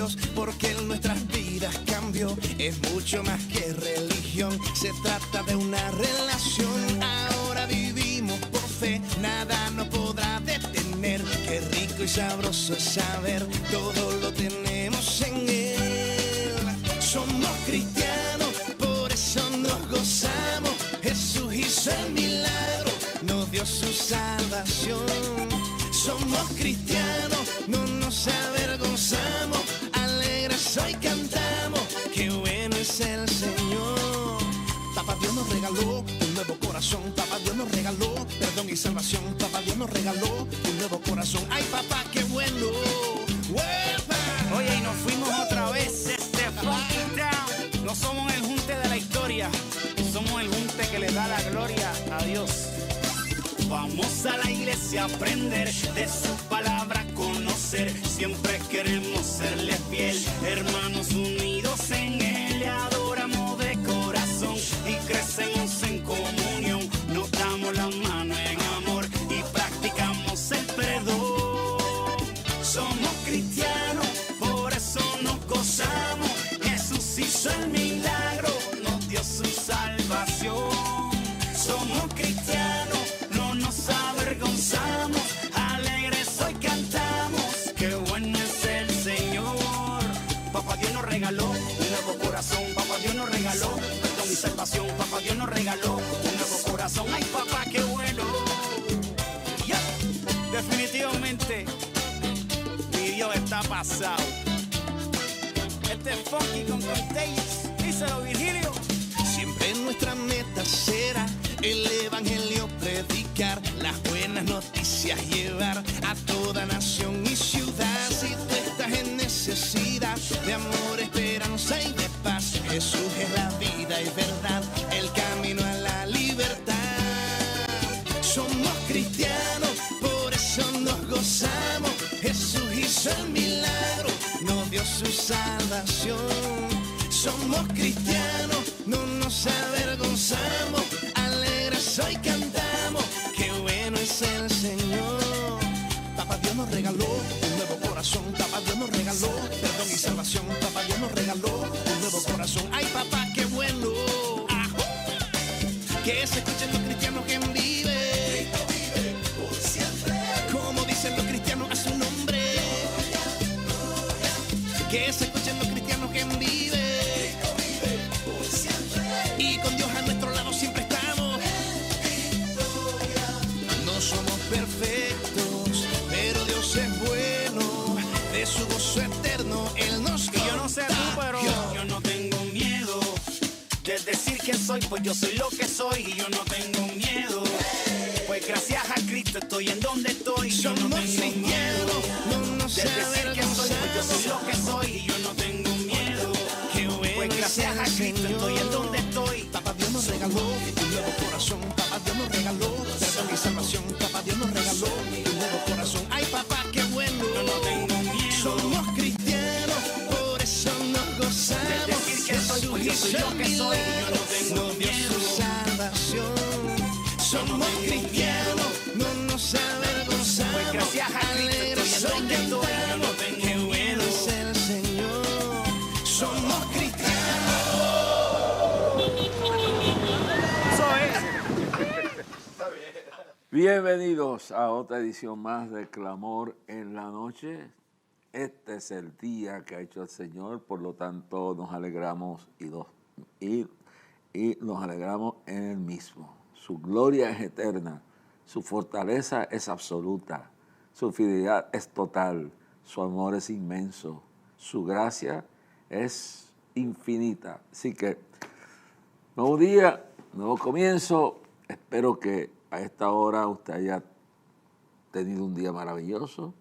Dios, porque en nuestras vidas cambió. Es mucho más que religión, se trata de una relación. Ahora vivimos por fe, nada nos podrá detener. Qué rico y sabroso es saber, todo lo tenemos en Él. Somos cristianos, por eso nos gozamos. Jesús hizo el milagro, nos dio su salvación. Somos cristianos, no nos avergonzamos, alegres hoy cantamos, qué bueno es el Señor. Papá Dios nos regaló un nuevo corazón, Papá Dios nos regaló perdón y salvación, Papá Dios nos regaló un nuevo corazón. Ay papá, qué bueno. ¡Uepa! Oye, y nos fuimos otra vez, Funky Town. No somos el junte de la historia, somos el junte que le da la gloria a Dios. Vamos a la iglesia a aprender de su palabra, conocer. Siempre queremos serle fiel, hermanos unidos en Él. Le adoramos de corazón y crecemos en comunión. Nos damos la mano en amor y practicamos el perdón. Somos cristianos, por eso nos gozamos. Jesús hizo el milagro, nos dio su salvación. Somos cristianos, nos avergonzamos, alegres hoy cantamos, qué bueno es el Señor. Papá Dios nos regaló un nuevo corazón, Papá Dios nos regaló perdón y salvación, Papá Dios nos regaló un nuevo corazón. Ay papá, qué bueno. Yeah. Definitivamente mi Dios está pasado. Este es Funky con Contagious, díselo Virgilio. Siempre nuestra meta será el evangelio predicar, las buenas noticias llevar a toda nación y ciudad. Si tú estás en necesidad de amor, esperanza y de paz, Jesús es la vida y verdad, el camino a la libertad. Somos cristianos, por eso nos gozamos. Jesús hizo el milagro, nos dio su salvación. Somos cristianos, no nos avergonzamos, alegres hoy cantamos, qué bueno es el Señor. Papá Dios nos regaló un nuevo corazón, Papá Dios nos regaló perdón y salvación, Papá Dios nos regaló un nuevo corazón. Ay papá, qué bueno. ¡Ajú! Que se escuchen los cristianos que vive, Cristo vive por siempre. Como dicen los cristianos a su nombre. Que se escuchen los cristianos que vive. Y con Dios a nuestro lado siempre estamos. No somos perfectos, pero Dios es bueno. De su gozo eterno Él nos contagió. Y yo no sé tú, pero yo no tengo miedo de decir quién soy, pues yo soy lo que soy y yo no tengo miedo. Pues gracias a Cristo estoy en donde estoy. Yo no tengo miedo de decir quién soy, pues yo soy lo que soy y yo no tengo miedo. Pues gracias a Cristo estoy en donde estoy. Papá Dios nos regaló un nuevo corazón, Papá Dios nos regaló perdón y salvación, Papá Dios nos regaló un nuevo corazón. Ay papá, qué bueno. Yo no tengo miedo. Somos cristianos, por eso nos gozamos. De decir que soy, pues yo soy lo que soy y yo no tengo nos dio miedo. su salvación. Somos cristianos, no nos avergonzamos. Pues gracias a Cristo estoy en donde estoy. Yo no tengo Qué bueno miedo. es el Señor. Somos cristianos. Bienvenidos a otra edición más de Clamor en la Noche. Este es el día que ha hecho el Señor, por lo tanto nos alegramos y nos alegramos en Él mismo. Su gloria es eterna, su fortaleza es absoluta, su fidelidad es total, su amor es inmenso, su gracia es infinita. Así que, nuevo día, nuevo comienzo. Espero que a esta hora usted haya tenido un día maravilloso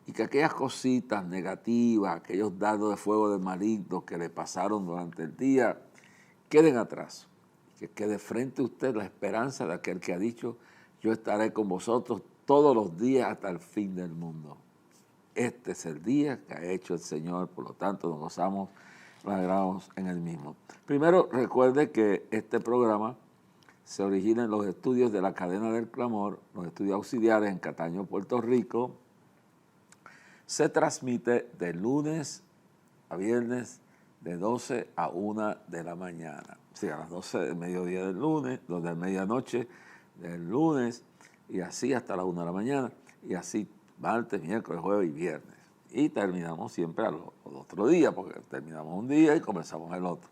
y que aquellas cositas negativas, aquellos dardos de fuego del maligno que le pasaron durante el día, queden atrás. Que quede frente a usted la esperanza de aquel que ha dicho: yo estaré con vosotros todos los días hasta el fin del mundo. Este es el día que ha hecho el Señor, por lo tanto nos gozamos, nos alegramos en el mismo. Primero, recuerde que este programa se origina en los estudios de la Cadena del Clamor, los estudios auxiliares en Cataño, Puerto Rico. Se transmite de lunes a viernes, de 12 a 1 de la mañana. O sea, a las 12 del mediodía del lunes, 2 de medianoche del lunes, y así hasta las 1 de la mañana, y así martes, miércoles, jueves y viernes. Y terminamos siempre al otro día, porque terminamos un día y comenzamos el otro.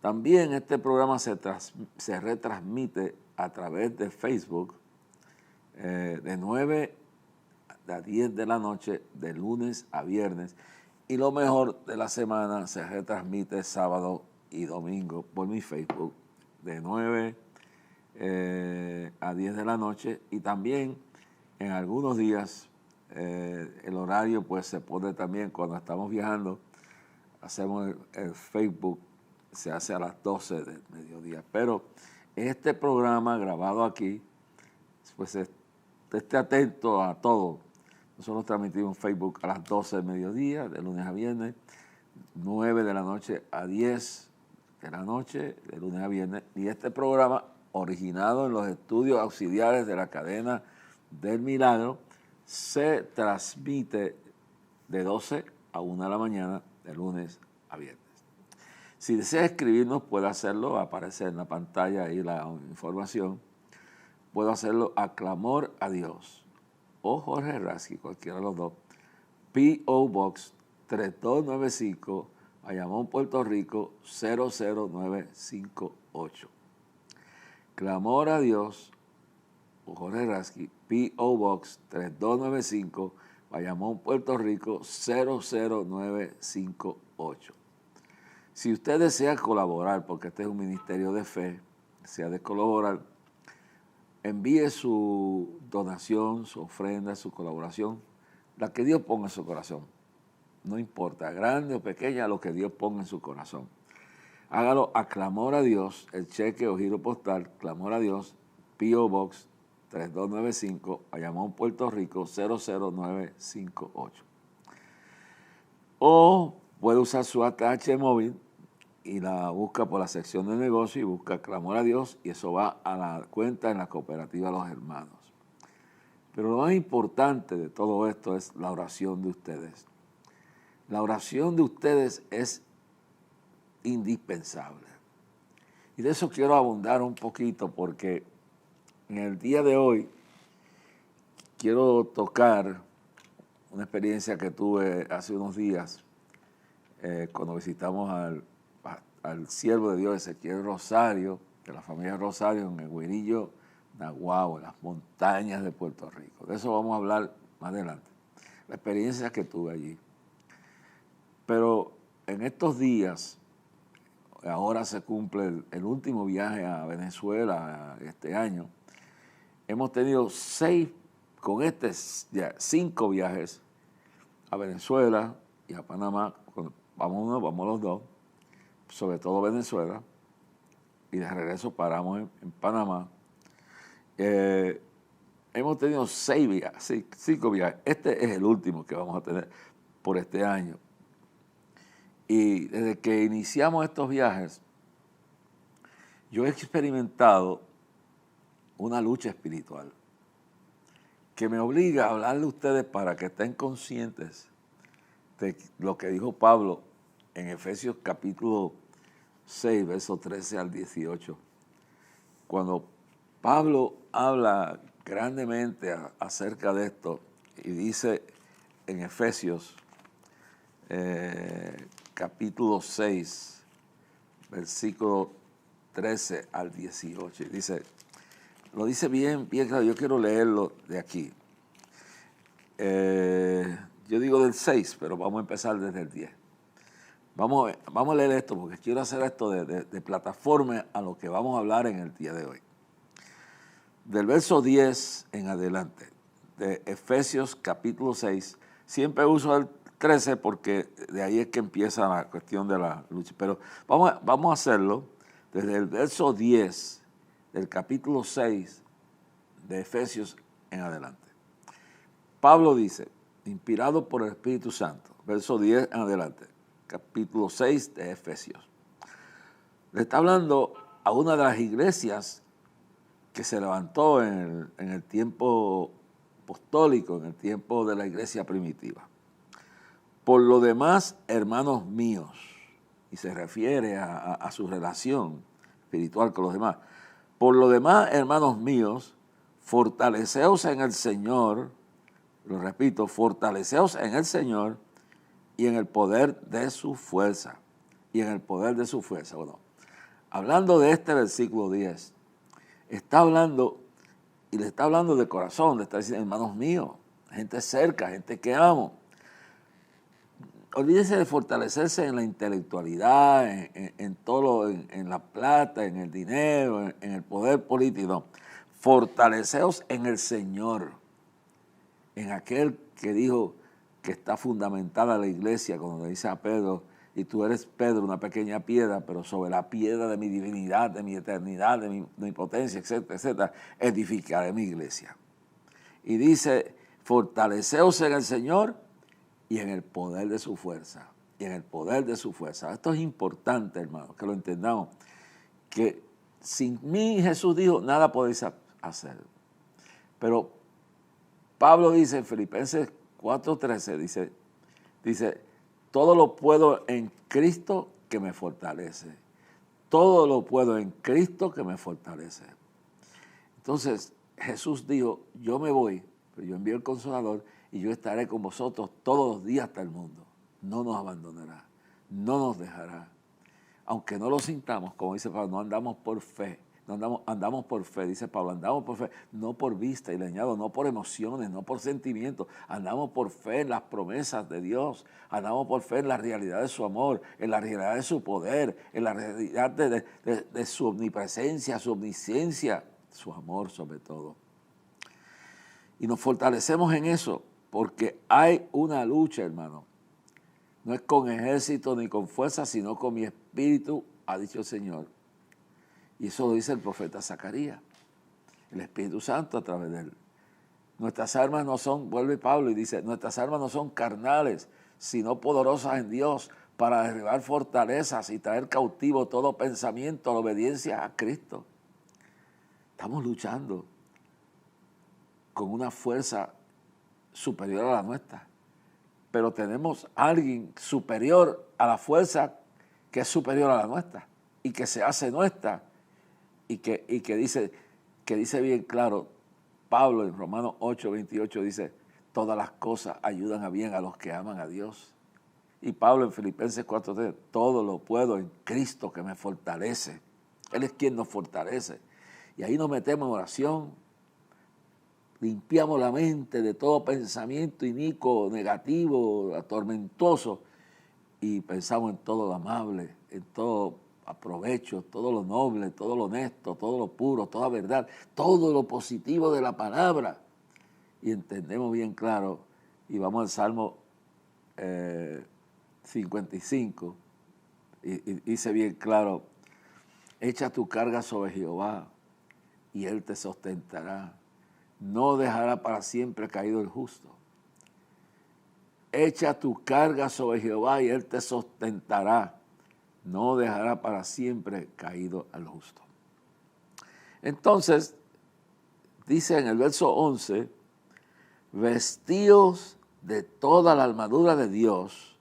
También este programa se retransmite a través de Facebook de 9 a 10 de la noche, de lunes a viernes. Y lo mejor de la semana se retransmite sábado y domingo por mi Facebook, de 9 a 10 de la noche. Y también en algunos días el horario pues se pone también cuando estamos viajando, hacemos el Facebook, se hace a las 12 del mediodía. Pero este programa grabado aquí, pues esté atento a todo. Nosotros transmitimos Facebook a las 12 del mediodía, de lunes a viernes, 9 de la noche a 10 de la noche, de lunes a viernes. Y este programa, originado en los estudios auxiliares de la cadena del Milagro, se transmite de 12 a 1 de la mañana, de lunes a viernes. Si desea escribirnos, puede hacerlo, aparece en la pantalla ahí la información. Puedo hacerlo a Clamor a Dios o Jorge Rasky, cualquiera de los dos. P.O. Box 3295, Bayamón, Puerto Rico 00958. Clamor a Dios o Jorge Rasky, P.O. Box 3295, Bayamón, Puerto Rico 00958. Si usted desea colaborar, porque este es un ministerio de fe, desea de colaborar, envíe su donación, su ofrenda, su colaboración, la que Dios ponga en su corazón. No importa, grande o pequeña, lo que Dios ponga en su corazón. Hágalo a Clamor a Dios, el cheque o giro postal, Clamor a Dios, P.O. Box 3295, Bayamón, Puerto Rico 00958. O puede usar su ATH móvil y la busca por la sección de negocio y busca Clamor a Dios, y eso va a la cuenta en la cooperativa Los Hermanos. Pero lo más importante de todo esto es la oración de ustedes. La oración de ustedes es indispensable. Y de eso quiero abundar un poquito, porque en el día de hoy quiero tocar una experiencia que tuve hace unos días cuando visitamos al siervo de Dios Ezequiel Rosario, de la familia Rosario, en el Guirillo, Naguabo, en las montañas de Puerto Rico. De eso vamos a hablar más adelante, la experiencia que tuve allí. Pero en estos días, ahora se cumple el último viaje a Venezuela este año. Hemos tenido 5 viajes a Venezuela y a Panamá. Vamos uno, vamos los dos, sobre todo Venezuela, y de regreso paramos en Panamá. Hemos tenido 5 viajes. Este es el último que vamos a tener por este año. Y desde que iniciamos estos viajes, yo he experimentado una lucha espiritual que me obliga a hablarle a ustedes para que estén conscientes de lo que dijo Pablo en Efesios capítulo 6, versos 13 al 18. Cuando Pablo habla grandemente acerca de esto y dice en Efesios capítulo 6, versículo 13 al 18. Dice, lo dice bien claro, yo quiero leerlo de aquí. Yo digo del 6, pero vamos a empezar desde el 10. Vamos a leer esto porque quiero hacer esto de plataforma a lo que vamos a hablar en el día de hoy. Del verso 10 en adelante, de Efesios capítulo 6, siempre uso el 13 porque de ahí es que empieza la cuestión de la lucha. Pero vamos a hacerlo desde el verso 10 del capítulo 6 de Efesios en adelante. Pablo dice, inspirado por el Espíritu Santo, verso 10 en adelante, capítulo 6 de Efesios. Le está hablando a una de las iglesias que se levantó en el tiempo apostólico, en el tiempo de la iglesia primitiva. Por lo demás, hermanos míos, y se refiere a su relación espiritual con los demás. Por lo demás, hermanos míos, fortaleceos en el Señor, lo repito, fortaleceos en el Señor y en el poder de su fuerza. Y en el poder de su fuerza. Bueno, hablando de este versículo 10, está hablando, y le está hablando de corazón, le está diciendo, hermanos míos, gente cerca, gente que amo. Olvídese de fortalecerse en la intelectualidad, en todo, en la plata, en el dinero, en el poder político. No. Fortaleceos en el Señor, en aquel que dijo que está fundamentada la iglesia, cuando le dice a Pedro, y tú eres Pedro, una pequeña piedra, pero sobre la piedra de mi divinidad, de mi eternidad, de mi potencia, etcétera, etcétera, edificaré mi iglesia. Y dice, fortaleceos en el Señor y en el poder de su fuerza. Y en el poder de su fuerza. Esto es importante, hermano, que lo entendamos. Que sin mí, Jesús dijo, nada podéis hacer. Pero Pablo dice en Filipenses 4:13, dice, todo lo puedo en Cristo que me fortalece. Todo lo puedo en Cristo que me fortalece. Entonces, Jesús dijo, yo me voy, pero yo envío el Consolador y yo estaré con vosotros todos los días hasta el mundo. No nos abandonará, no nos dejará. Aunque no lo sintamos, como dice Pablo, no andamos por fe, andamos por fe, dice Pablo, andamos por fe, no por vista, y le añado, no por emociones, no por sentimientos, andamos por fe en las promesas de Dios, andamos por fe en la realidad de su amor, en la realidad de su poder, en la realidad de su omnipresencia, su omnisciencia, su amor sobre todo. Y nos fortalecemos en eso, porque hay una lucha, hermano. No es con ejército ni con fuerza, sino con mi espíritu, ha dicho el Señor. Y eso lo dice el profeta Zacarías, el Espíritu Santo a través de él. Nuestras armas no son, vuelve Pablo y dice, nuestras armas no son carnales, sino poderosas en Dios para derribar fortalezas y traer cautivo todo pensamiento a la obediencia a Cristo. Estamos luchando con una fuerza superior a la nuestra. Pero tenemos a alguien superior a la fuerza que es superior a la nuestra y que se hace nuestra y que dice bien claro, Pablo en Romanos 8:28 dice, todas las cosas ayudan a bien a los que aman a Dios. Y Pablo en Filipenses 4:3, todo lo puedo en Cristo que me fortalece. Él es quien nos fortalece. Y ahí nos metemos en oración, limpiamos la mente de todo pensamiento inicuo, negativo, tormentoso, y pensamos en todo lo amable, en todo aprovecho, todo lo noble, todo lo honesto, todo lo puro, toda verdad, todo lo positivo de la palabra. Y entendemos bien claro, y vamos al Salmo 55, y dice bien claro, echa tu carga sobre Jehová, y Él te sustentará. No dejará para siempre caído el justo. Echa tu carga sobre Jehová y Él te sustentará. No dejará para siempre caído al justo. Entonces, dice en el verso 11, vestíos de toda la armadura de Dios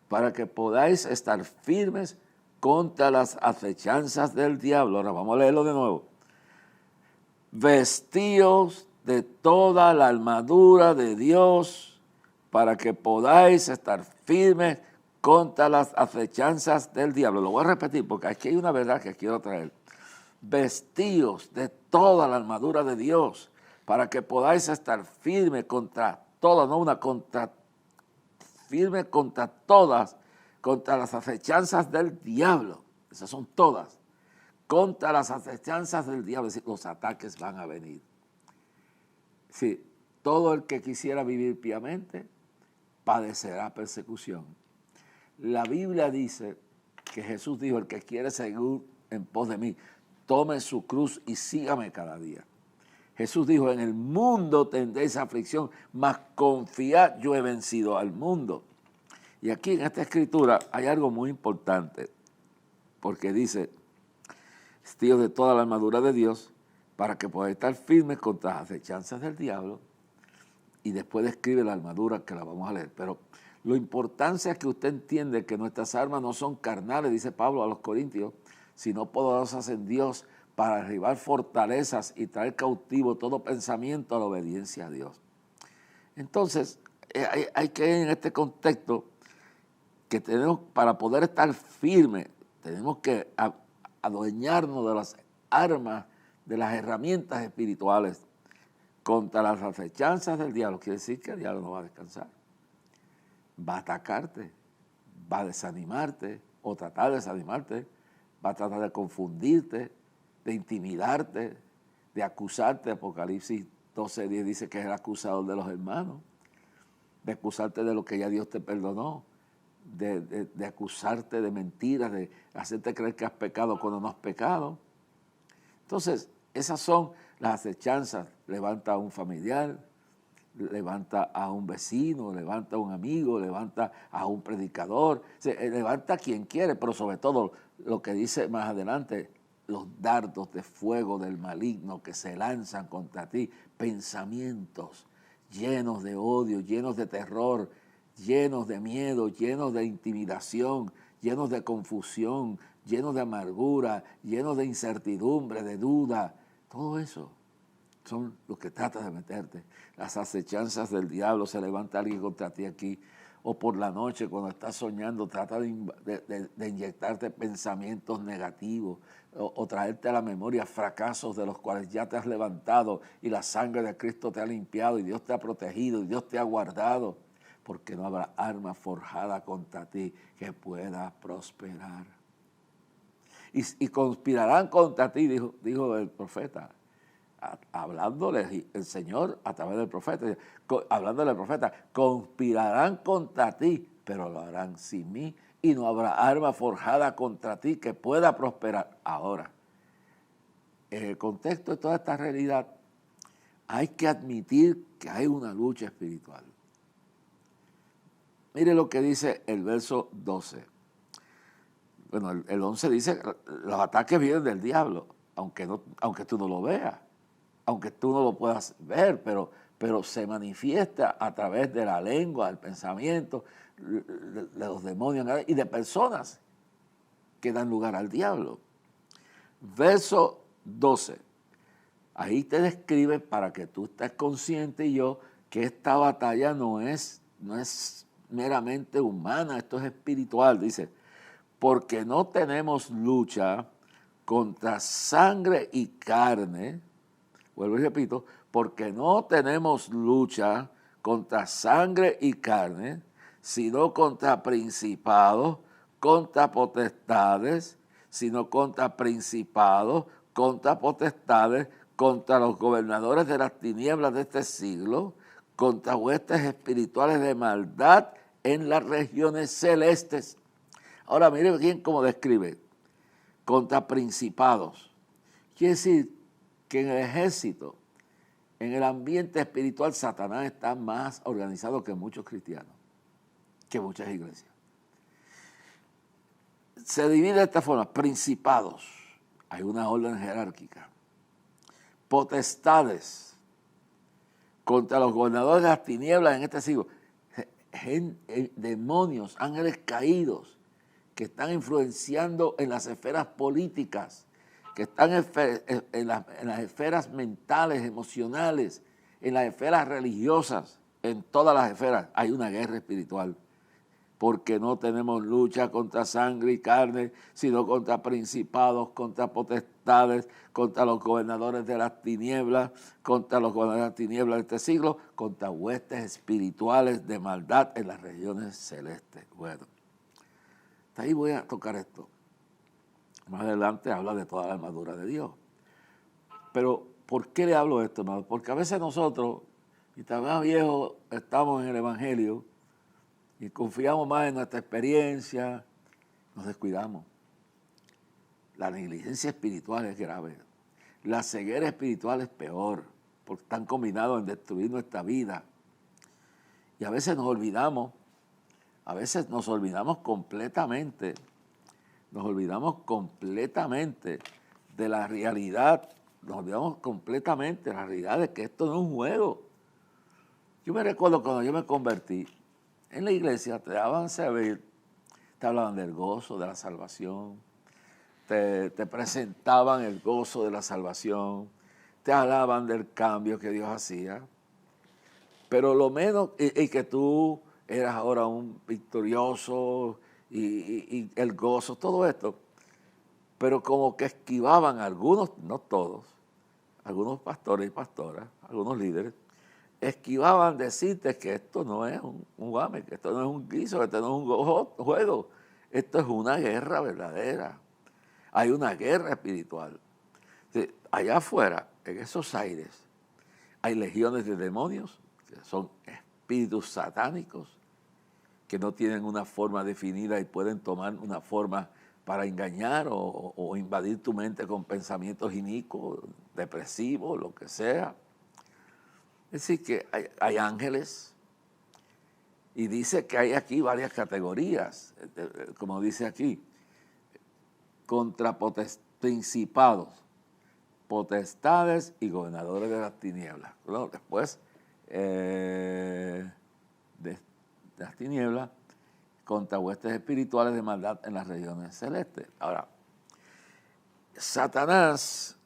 para que podáis estar firmes contra las acechanzas del diablo. Ahora vamos a leerlo de nuevo. Vestíos de toda la armadura de Dios para que podáis estar firmes contra las acechanzas del diablo. Lo voy a repetir porque aquí hay una verdad que quiero traer. Vestíos de toda la armadura de Dios para que podáis estar firmes contra todas, no una, firmes contra todas, contra las acechanzas del diablo. Esas son todas. Contra las acechanzas del diablo, es decir, los ataques van a venir. Sí, todo el que quisiera vivir piamente padecerá persecución. La Biblia dice que Jesús dijo, el que quiere seguir en pos de mí, tome su cruz y sígame cada día. Jesús dijo, en el mundo tendréis aflicción, mas confiad, yo he vencido al mundo. Y aquí en esta escritura hay algo muy importante, porque dice, vestíos de toda la armadura de Dios para que podáis estar firmes contra las acechanzas del diablo. Y después describe la armadura que la vamos a leer. Pero Lo importante es que usted entiende que nuestras armas no son carnales, dice Pablo a los Corintios, sino poderosas en Dios para derribar fortalezas y traer cautivo todo pensamiento a la obediencia a Dios. Entonces, hay que ver en este contexto que tenemos, para poder estar firmes, tenemos que adueñarnos de las armas, de las herramientas espirituales contra las acechanzas del diablo. Quiere decir que el diablo no va a descansar. Va a atacarte, va a desanimarte o tratar de desanimarte, va a tratar de confundirte, de intimidarte, de acusarte. Apocalipsis 12:10 dice que es el acusador de los hermanos, de acusarte de lo que ya Dios te perdonó, de acusarte de mentiras, de hacerte creer que has pecado cuando no has pecado. Entonces, esas son las acechanzas. Levanta a un familiar, levanta a un vecino, levanta a un amigo, levanta a un predicador, levanta a quien quiere, pero sobre todo lo que dice más adelante, los dardos de fuego del maligno que se lanzan contra ti, pensamientos llenos de odio, llenos de terror, llenos de miedo, llenos de intimidación, llenos de confusión, llenos de amargura, llenos de incertidumbre, de duda. Todo eso son los que tratan de meterte. Las acechanzas del diablo. Se levanta alguien contra ti aquí, o por la noche cuando estás soñando trata de inyectarte pensamientos negativos, o traerte a la memoria fracasos de los cuales ya te has levantado y la sangre de Cristo te ha limpiado y Dios te ha protegido y Dios te ha guardado, porque no habrá arma forjada contra ti que pueda prosperar. Y conspirarán contra ti, dijo el profeta, hablándole el Señor a través del profeta, hablándole al profeta, conspirarán contra ti, pero lo harán sin mí, y no habrá arma forjada contra ti que pueda prosperar. Ahora, en el contexto de toda esta realidad, hay que admitir que hay una lucha espiritual. Mire lo que dice el verso 12. Bueno, el 11 dice, los ataques vienen del diablo, aunque tú no lo veas, aunque tú no lo puedas ver, pero se manifiesta a través de la lengua, del pensamiento, de los demonios y de personas que dan lugar al diablo. Verso 12. Ahí te describe, para que tú estés consciente y yo, que esta batalla no es meramente humana, esto es espiritual. Dice, porque no tenemos lucha contra sangre y carne. Vuelvo y repito, porque no tenemos lucha contra sangre y carne, sino contra principados, contra potestades, contra los gobernadores de las tinieblas de este siglo, contra huestes espirituales de maldad en las regiones celestes. Ahora mire bien cómo describe, contra principados. Quiere decir que en el ejército, en el ambiente espiritual, Satanás está más organizado que muchos cristianos, que muchas iglesias. Se divide de esta forma: principados, hay una orden jerárquica; potestades, contra los gobernadores de las tinieblas en este siglo, demonios, ángeles caídos, que están influenciando en las esferas políticas, que están en las esferas mentales, emocionales, en las esferas religiosas, en todas las esferas. Hay una guerra espiritual, porque no tenemos lucha contra sangre y carne, sino contra principados, contra potestades, contra los gobernadores de las tinieblas, de este siglo, contra huestes espirituales de maldad en las regiones celestes. Bueno, hasta ahí voy a tocar esto. Más adelante habla de toda la armadura de Dios. Pero, ¿por qué le hablo de esto, hermano? Porque a veces nosotros, y también viejos, estamos en el Evangelio y confiamos más en nuestra experiencia, nos descuidamos. La negligencia espiritual es grave. La ceguera espiritual es peor, porque están combinados en destruir nuestra vida. Y a veces nos olvidamos completamente. Nos olvidamos completamente de la realidad. Nos olvidamos completamente de la realidad de que esto no es un juego. Yo me recuerdo cuando yo me convertí, en la iglesia te daban saber, te hablaban del gozo de la salvación, te presentaban el gozo de la salvación, te hablaban del cambio que Dios hacía, pero lo menos, y que tú eras ahora un victorioso y el gozo, todo esto, pero como que esquivaban algunos, no todos, algunos pastores y pastoras, algunos líderes, esquivaban decirte que esto no es un guame, que esto no es un guiso, que esto no es un juego, esto es una guerra verdadera. Hay una guerra espiritual. Allá afuera, en esos aires, hay legiones de demonios, que son espíritus satánicos, que no tienen una forma definida y pueden tomar una forma para engañar o invadir tu mente con pensamientos inicuos, depresivos, lo que sea. Es decir, que hay ángeles, y dice que hay aquí varias categorías, como dice aquí, contra principados, potestades y gobernadores de las tinieblas. Bueno, después de las tinieblas, contra huestes espirituales de maldad en las regiones celestes. Ahora, Satanás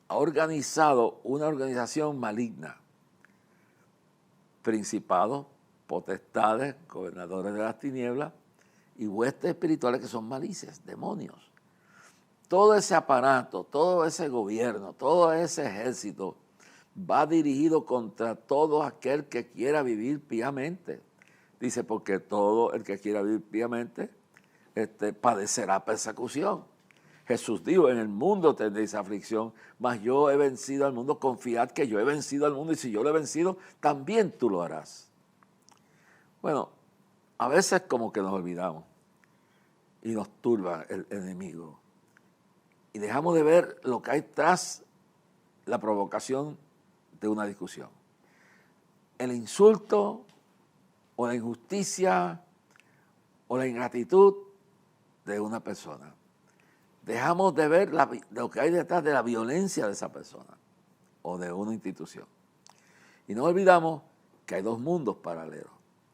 ha organizado una organización maligna. Principados, potestades, gobernadores de las tinieblas y huestes espirituales que son malicias, demonios. Todo ese aparato, todo ese gobierno, todo ese ejército va dirigido contra todo aquel que quiera vivir piamente. Dice, porque todo el que quiera vivir piamente padecerá persecución. Jesús dijo, en el mundo tendréis aflicción, mas yo he vencido al mundo. Confiad que yo he vencido al mundo, y si yo lo he vencido, también tú lo harás. Bueno, a veces como que nos olvidamos y nos turba el enemigo. Y dejamos de ver lo que hay tras la provocación de una discusión. El insulto o la injusticia o la ingratitud de una persona. Dejamos de ver lo que hay detrás de la violencia de esa persona o de una institución. Y no olvidamos que hay dos mundos paralelos.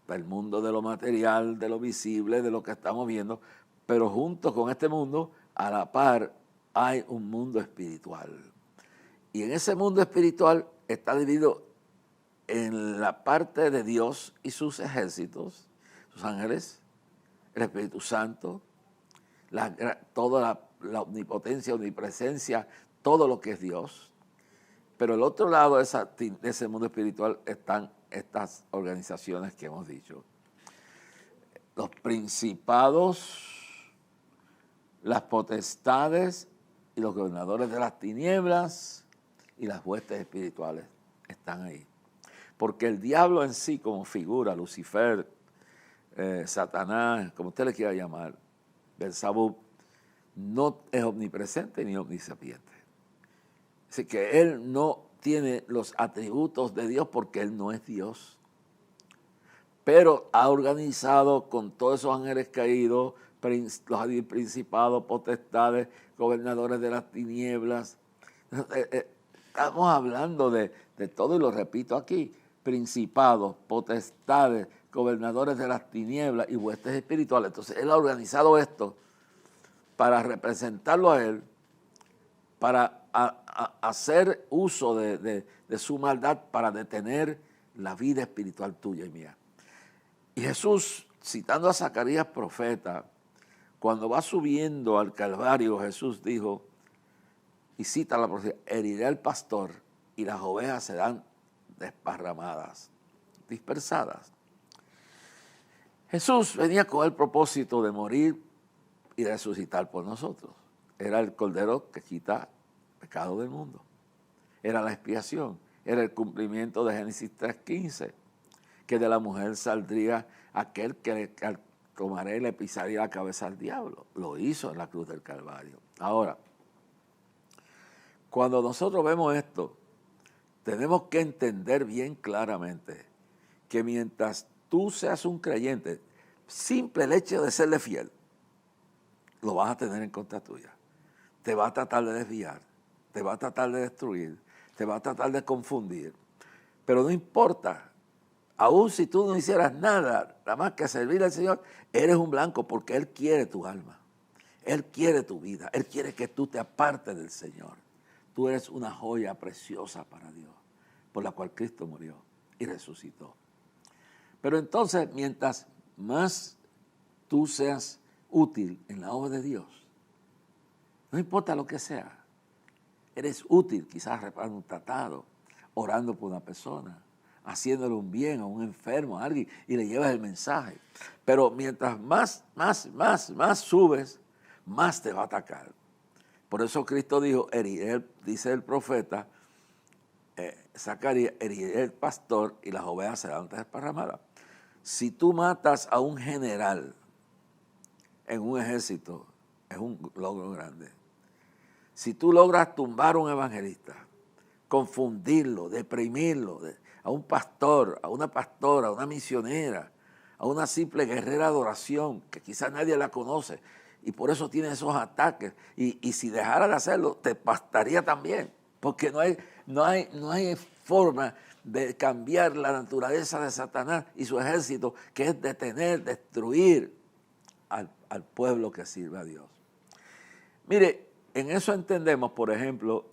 El mundo de lo material, de lo visible, de lo que estamos viendo, pero junto con este mundo, a la par, hay un mundo espiritual. Y en ese mundo espiritual está dividido en la parte de Dios y sus ejércitos, sus ángeles, el Espíritu Santo, toda la omnipotencia, omnipresencia, todo lo que es Dios. Pero el otro lado de ese mundo espiritual están estas organizaciones que hemos dicho. Los principados, las potestades y los gobernadores de las tinieblas y las huestes espirituales están ahí. Porque el diablo en sí como figura, Lucifer, Satanás, como usted le quiera llamar, Belzabú, no es omnipresente ni omnisapiente. Así que él no tiene los atributos de Dios porque él no es Dios. Pero ha organizado con todos esos ángeles caídos, los principados, potestades, gobernadores de las tinieblas. Estamos hablando de todo, y lo repito aquí, principados, potestades, gobernadores de las tinieblas y huestes espirituales. Entonces él ha organizado esto para representarlo a él, para hacer uso de su maldad para detener la vida espiritual tuya y mía. Y Jesús, citando a Zacarías profeta, cuando va subiendo al Calvario, Jesús dijo, y cita la profecía, heriré al pastor y las ovejas serán desparramadas, dispersadas. Jesús venía con el propósito de morir y resucitar por nosotros. Era el Cordero que quita el pecado del mundo. Era la expiación, era el cumplimiento de Génesis 3:15, que de la mujer saldría aquel que al tomaré le pisaría la cabeza al diablo. Lo hizo en la cruz del Calvario. Ahora, cuando nosotros vemos esto, tenemos que entender bien claramente que mientras tú seas un creyente, simple el hecho de serle fiel, lo vas a tener en contra tuya. Te va a tratar de desviar, te va a tratar de destruir, te va a tratar de confundir. Pero no importa, aun si tú no hicieras nada más que servir al Señor, eres un blanco porque Él quiere tu alma. Él quiere tu vida. Él quiere que tú te apartes del Señor. Tú eres una joya preciosa para Dios, por la cual Cristo murió y resucitó. Pero entonces, mientras más tú seas útil en la obra de Dios, no importa lo que sea, eres útil, quizás reparando un tratado, orando por una persona, haciéndole un bien a un enfermo, a alguien, y le llevas el mensaje. Pero mientras más subes, más te va a atacar. Por eso Cristo dijo, heriré, dice el profeta Zacarías, heriré el pastor y las ovejas serán desparramadas. Si tú matas a un general en un ejército, es un logro grande. Si tú logras tumbar a un evangelista, confundirlo, deprimirlo, a un pastor, a una pastora, a una misionera, a una simple guerrera de oración, que quizás nadie la conoce, y por eso tiene esos ataques, y si dejara de hacerlo, te bastaría también, porque no hay forma de cambiar la naturaleza de Satanás y su ejército, que es detener, destruir al pueblo que sirve a Dios. Mire, en eso entendemos, por ejemplo,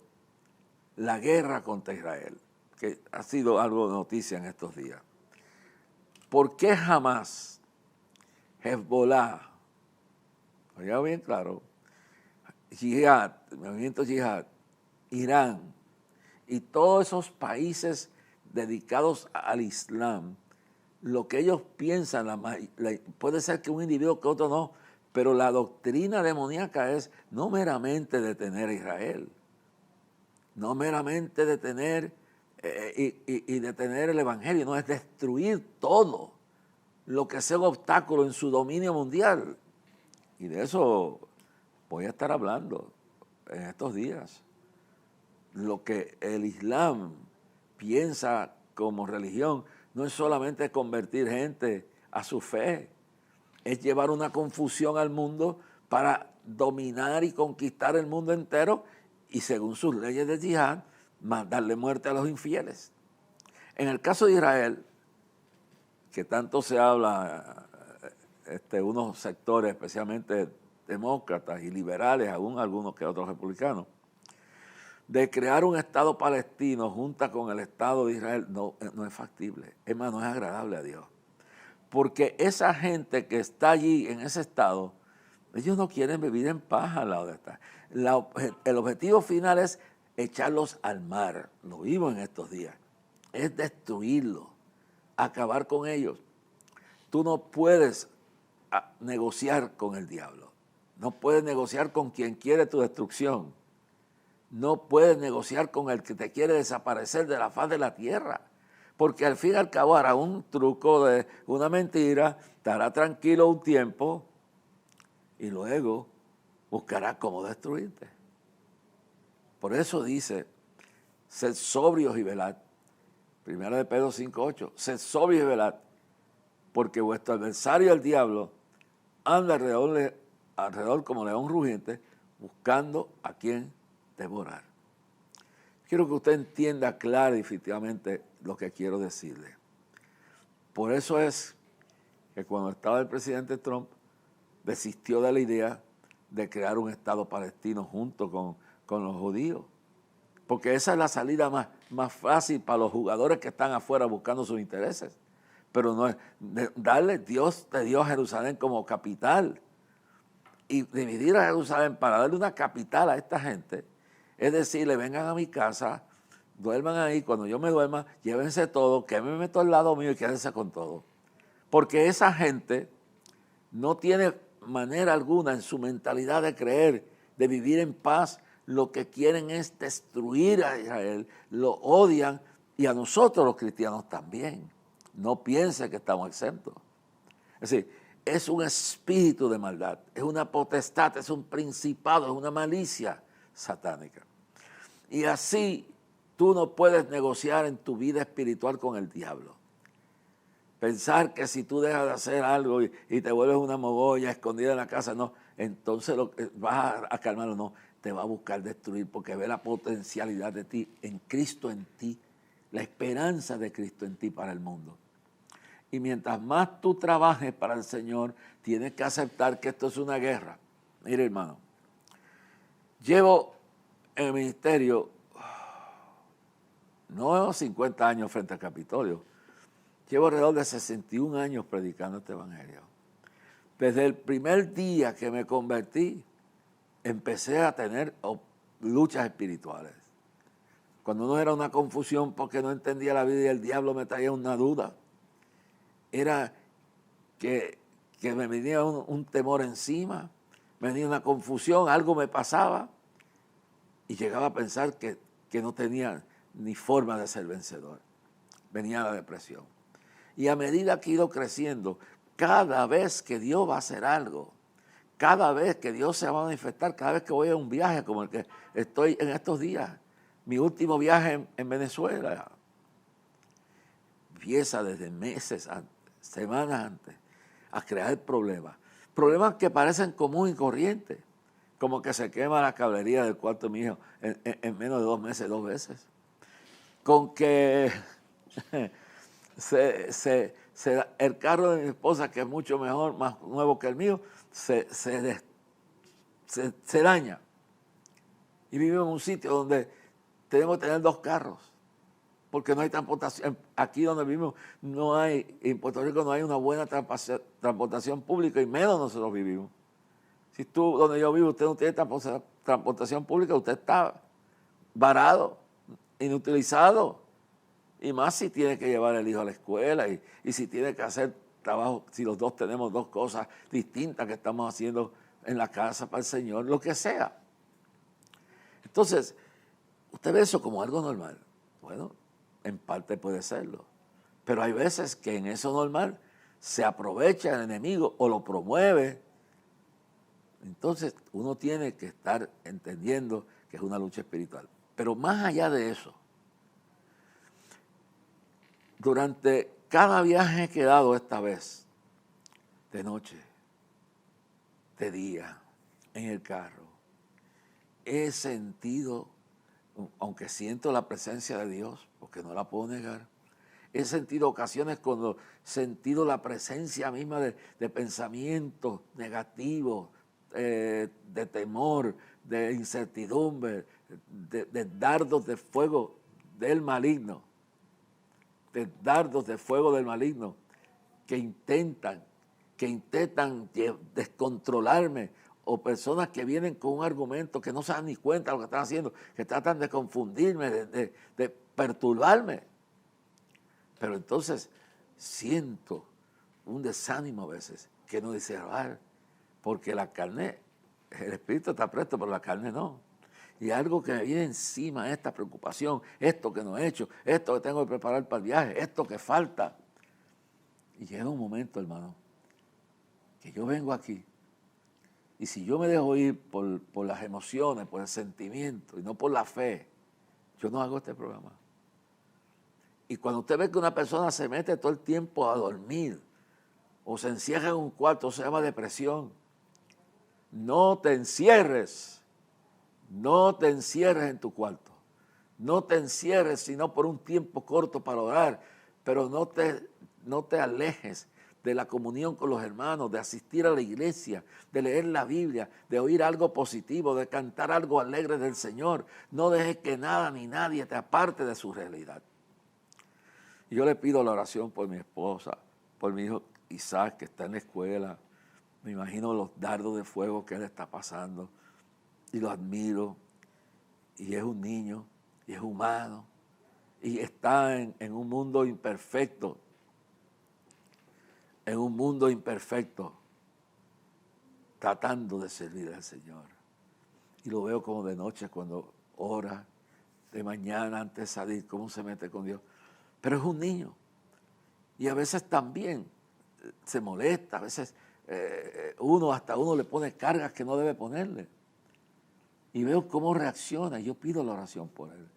la guerra contra Israel, que ha sido algo de noticia en estos días. ¿Por qué jamás Hezbollah, oiga bien claro, Jihad, el movimiento Jihad, Irán y todos esos países dedicados al Islam, lo que ellos piensan, puede ser que un individuo que otro no, pero la doctrina demoníaca es no meramente detener a Israel, no meramente detener y detener el evangelio, no, es destruir todo lo que sea un obstáculo en su dominio mundial. Y de eso voy a estar hablando en estos días. Lo que el Islam piensa como religión no es solamente convertir gente a su fe, es llevar una confusión al mundo para dominar y conquistar el mundo entero y, según sus leyes de yihad, darle muerte a los infieles. En el caso de Israel, que tanto se habla, unos sectores, especialmente demócratas y liberales, aún algunos que otros republicanos, de crear un Estado palestino junto con el Estado de Israel, no es factible. Es más, no es agradable a Dios. Porque esa gente que está allí en ese Estado, ellos no quieren vivir en paz al lado de esta. El objetivo final es echarlos al mar. Lo vimos en estos días. Es destruirlos, acabar con ellos. Tú no puedes negociar con el diablo. No puedes negociar con quien quiere tu destrucción. No puedes negociar con el que te quiere desaparecer de la faz de la tierra. Porque al fin y al cabo hará un truco de una mentira, estará tranquilo un tiempo y luego buscará cómo destruirte. Por eso dice, sed sobrios y velad. 1 de Pedro 5:8, sed sobrios y velad, porque vuestro adversario el diablo anda alrededor como león rugiente, buscando a quien devorar. Quiero que usted entienda claro y efectivamente lo que quiero decirle. Por eso es que cuando estaba el presidente Trump, desistió de la idea de crear un Estado palestino junto con los judíos. Porque esa es la salida más fácil para los jugadores que están afuera buscando sus intereses. Pero no es Dios te dio a Jerusalén como capital. Y dividir a Jerusalén para darle una capital a esta gente, es decirle, vengan a mi casa, duerman ahí, cuando yo me duerma, llévense todo, quémenme todo al lado mío y quédense con todo. Porque esa gente no tiene manera alguna en su mentalidad de creer, de vivir en paz. Lo que quieren es destruir a Israel, lo odian y a nosotros los cristianos también. No piense que estamos exentos. Es decir, es un espíritu de maldad, es una potestad, es un principado, es una malicia satánica. Y así tú no puedes negociar en tu vida espiritual con el diablo. Pensar que si tú dejas de hacer algo y te vuelves una mogolla escondida en la casa, no, entonces vas a calmarlo, no, te va a buscar destruir porque ve la potencialidad de ti, en Cristo en ti, la esperanza de Cristo en ti para el mundo. Y mientras más tú trabajes para el Señor, tienes que aceptar que esto es una guerra. Mire, hermano, llevo en el ministerio no 50 años frente al Capitolio, llevo alrededor de 61 años predicando este evangelio. Desde el primer día que me convertí, empecé a tener luchas espirituales. Cuando no era una confusión porque no entendía la vida y el diablo me traía una duda, era que me venía un temor encima, me venía una confusión, algo me pasaba y llegaba a pensar que no tenía ni forma de ser vencedor. Venía la depresión. Y a medida que he ido creciendo, cada vez que Dios va a hacer algo, cada vez que Dios se va a manifestar, cada vez que voy a un viaje como el que estoy en estos días, mi último viaje en Venezuela, empieza desde meses antes, semanas antes, a crear problemas. Problemas que parecen común y corriente, como que se quema la cablería del cuarto de mi hijo en menos de 2 meses, 2 veces. Con que el carro de mi esposa, que es mucho mejor, más nuevo que el mío, se daña. Y vivimos en un sitio donde tenemos que tener 2 carros, porque no hay transportación. Aquí donde vivimos no hay, en Puerto Rico no hay una buena transportación pública, y menos nosotros vivimos. Si tú, donde yo vivo, usted no tiene transportación pública, usted está varado, inutilizado. Y más si tiene que llevar el hijo a la escuela y si tiene que hacer trabajo, si los dos tenemos 2 cosas distintas que estamos haciendo en la casa para el Señor, lo que sea. Entonces, usted ve eso como algo normal. Bueno, en parte puede serlo. Pero hay veces que en eso normal se aprovecha el enemigo o lo promueve. Entonces, uno tiene que estar entendiendo que es una lucha espiritual. Pero más allá de eso, durante cada viaje que he dado esta vez, de noche, de día, en el carro, he sentido, aunque siento la presencia de Dios, porque no la puedo negar, he sentido ocasiones cuando he sentido la presencia misma de pensamientos negativos, de temor, de incertidumbre, de dardos de fuego del maligno. De dardos de fuego del maligno que intentan descontrolarme, o personas que vienen con un argumento que no se dan ni cuenta de lo que están haciendo, que tratan de confundirme, de perturbarme. Pero entonces siento un desánimo a veces que no dice, porque la carne, el espíritu está presto, pero la carne no. Y algo que me viene encima, esta preocupación, esto que no he hecho, esto que tengo que preparar para el viaje, esto que falta. Y llega un momento, hermano, que yo vengo aquí, y si yo me dejo ir por las emociones, por el sentimiento, y no por la fe, yo no hago este programa. Y cuando usted ve que una persona se mete todo el tiempo a dormir, o se encierra en un cuarto, se llama depresión. No te encierres. No te encierres en tu cuarto. No te encierres sino por un tiempo corto para orar, pero no te alejes de la comunión con los hermanos, de asistir a la iglesia, de leer la Biblia, de oír algo positivo, de cantar algo alegre del Señor. No dejes que nada ni nadie te aparte de su realidad. Y yo le pido la oración por mi esposa, por mi hijo Isaac, que está en la escuela. Me imagino los dardos de fuego que él está pasando. Y lo admiro, y es un niño, y es humano, y está en un mundo imperfecto, tratando de servir al Señor. Y lo veo como de noche cuando ora, de mañana antes de salir, cómo se mete con Dios. Pero es un niño, y a veces también se molesta, a veces hasta uno le pone cargas que no debe ponerle. Y veo cómo reacciona, y yo pido la oración por él.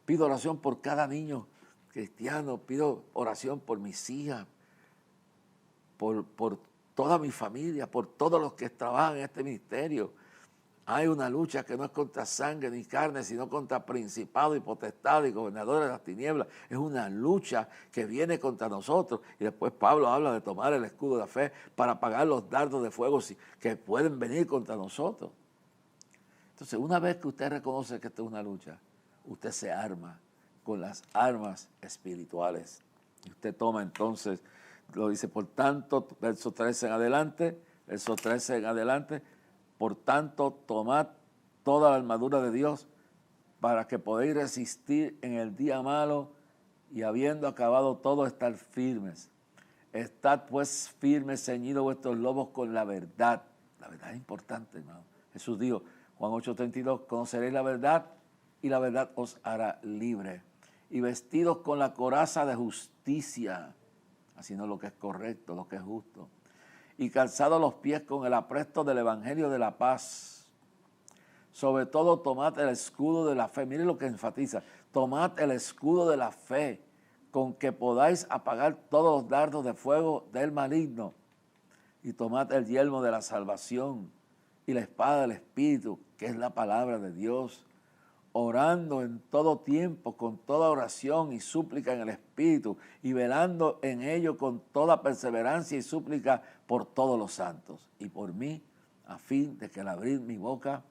Pido oración por cada niño cristiano, pido oración por mis hijas, por toda mi familia, por todos los que trabajan en este ministerio. Hay una lucha que no es contra sangre ni carne, sino contra principados y potestades y gobernadores de las tinieblas. Es una lucha que viene contra nosotros. Y después Pablo habla de tomar el escudo de la fe para apagar los dardos de fuego que pueden venir contra nosotros. Entonces, una vez que usted reconoce que esto es una lucha, usted se arma con las armas espirituales. Y usted toma entonces, lo dice, por tanto, verso 13 en adelante, por tanto, tomad toda la armadura de Dios para que podáis resistir en el día malo y habiendo acabado todo, estar firmes. Estad pues firmes, ceñidos vuestros lomos con la verdad. La verdad es importante, hermano. Jesús dijo, Juan 8:32, conoceréis la verdad y la verdad os hará libre. Y vestidos con la coraza de justicia, haciendo lo que es correcto, lo que es justo. Y calzados los pies con el apresto del evangelio de la paz. Sobre todo tomad el escudo de la fe. Miren lo que enfatiza. Tomad el escudo de la fe, con que podáis apagar todos los dardos de fuego del maligno. Y tomad el yelmo de la salvación y la espada del Espíritu, que es la palabra de Dios, orando en todo tiempo, con toda oración y súplica en el Espíritu, y velando en ello con toda perseverancia y súplica por todos los santos, y por mí, a fin de que al abrir mi boca,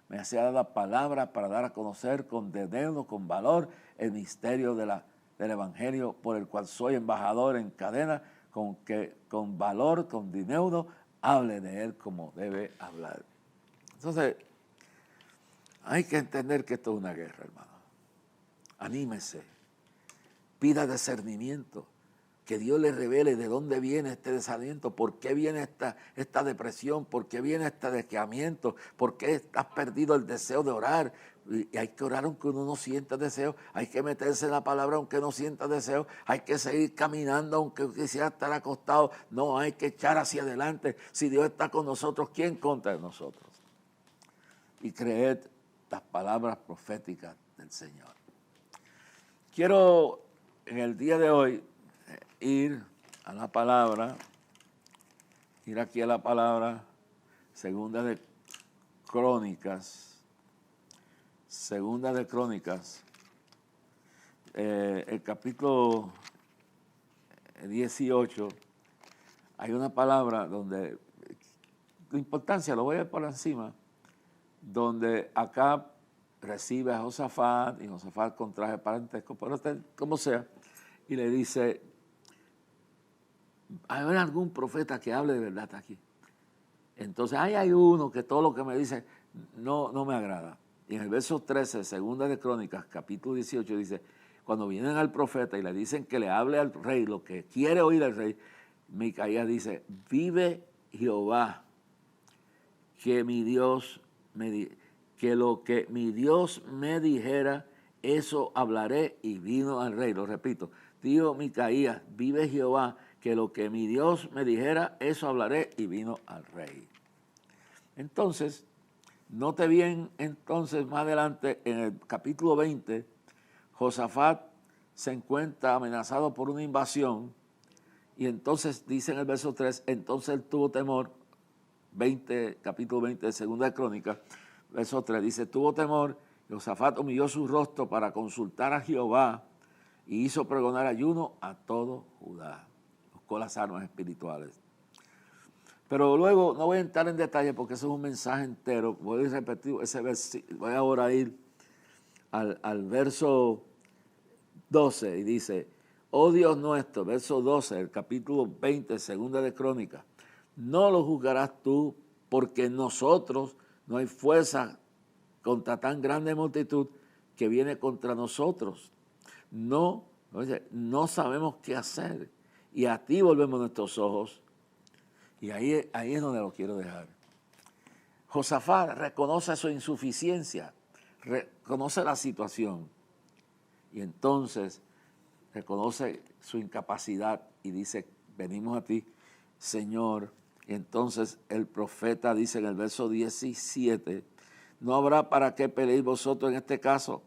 me sea dada palabra para dar a conocer con denuedo, con valor, el misterio del Evangelio, por el cual soy embajador en cadena, con valor, con denuedo, hable de él como debe hablar. Entonces, hay que entender que esto es una guerra, hermano. Anímese, pida discernimiento, que Dios le revele de dónde viene este desaliento, por qué viene esta depresión, por qué viene este desqueamiento, por qué has perdido el deseo de orar. Y hay que orar aunque uno no sienta deseo, hay que meterse en la palabra aunque no sienta deseo, hay que seguir caminando aunque quisiera estar acostado. No, hay que echar hacia adelante. Si Dios está con nosotros, ¿quién contra nosotros? Y creed las palabras proféticas del Señor. Quiero en el día de hoy ir a la palabra, aquí a la palabra, segunda de Crónicas, el capítulo 18, hay una palabra donde, la importancia, lo voy a ver por encima, donde Acab recibe a Josafat, y Josafat con traje parentesco, pero como sea, y le dice, ¿hay algún profeta que hable de verdad aquí? Entonces, hay uno que todo lo que me dice no me agrada. Y en el verso 13, segunda de Crónicas, capítulo 18, dice, cuando vienen al profeta y le dicen que le hable al rey lo que quiere oír el rey, Micaías dice, vive Jehová, que lo que mi Dios me dijera, eso hablaré, y vino al rey. Lo repito, dijo Micaías, vive Jehová, que lo que mi Dios me dijera, eso hablaré, y vino al rey. Entonces, note bien, entonces más adelante, en el capítulo 20, Josafat se encuentra amenazado por una invasión, y entonces dice en el verso 3, entonces él tuvo temor, capítulo 20 de Segunda de Crónicas, verso 3, dice, tuvo temor, y Josafat humilló su rostro para consultar a Jehová, y hizo pregonar ayuno a todo Judá. Buscó las armas espirituales. Pero luego, no voy a entrar en detalle porque eso es un mensaje entero. Voy a repetir ese versículo. Voy ahora a ir al verso 12 y dice, oh Dios nuestro, verso 12, el capítulo 20, segunda de Crónicas, no lo juzgarás tú porque en nosotros no hay fuerza contra tan grande multitud que viene contra nosotros. No sabemos qué hacer y a ti volvemos nuestros ojos. Y ahí es donde lo quiero dejar. Josafat reconoce su insuficiencia, reconoce la situación y entonces reconoce su incapacidad y dice, venimos a ti, Señor. Y entonces el profeta dice en el verso 17, no habrá para qué pelear vosotros en este caso,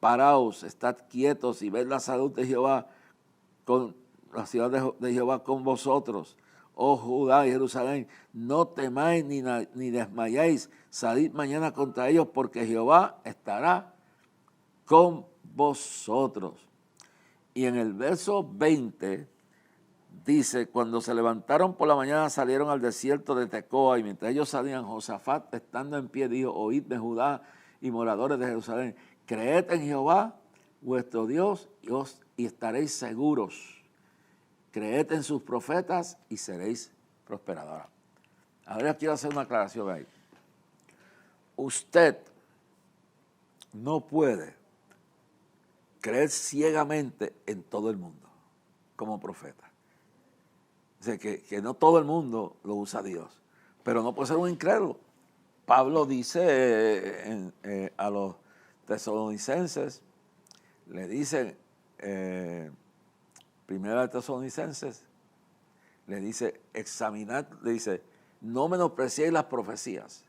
paraos, estad quietos y ved la salud de Jehová, con la ciudad de Jehová con vosotros. oh Judá y Jerusalén, no temáis ni desmayáis, salid mañana contra ellos, porque Jehová estará con vosotros. Y en el verso 20 dice, cuando se levantaron por la mañana salieron al desierto de Tecoa, y mientras ellos salían, Josafat, estando en pie, dijo, oídme Judá y moradores de Jerusalén, creed en Jehová vuestro Dios y estaréis seguros. Creed en sus profetas y seréis prosperados. Ahora quiero hacer una aclaración ahí. Usted no puede creer ciegamente en todo el mundo como profeta. O sea, que no todo el mundo lo usa Dios, pero no puede ser un incrédulo. Pablo dice a los tesalonicenses, le dice, Primera de Tesalonicenses, le dice, examinad, le dice, no menospreciéis las profecías,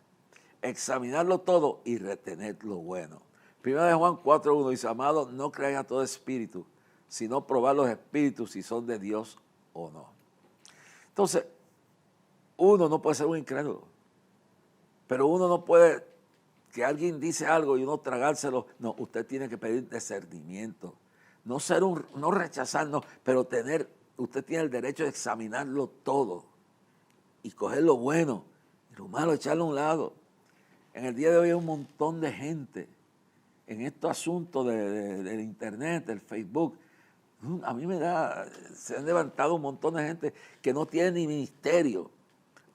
examinadlo todo y retened lo bueno. Primera de Juan 4:1 dice, amado, no creáis a todo espíritu, sino probad los espíritus si son de Dios o no. Entonces, uno no puede ser un incrédulo, pero uno no puede, que alguien dice algo y uno tragárselo. No, usted tiene que pedir discernimiento. No rechazarnos, pero usted tiene el derecho de examinarlo todo y coger lo bueno y lo malo, echarlo a un lado. En el día de hoy hay un montón de gente en estos asuntos del internet, del Facebook. A mí se han levantado un montón de gente que no tiene ni ministerio.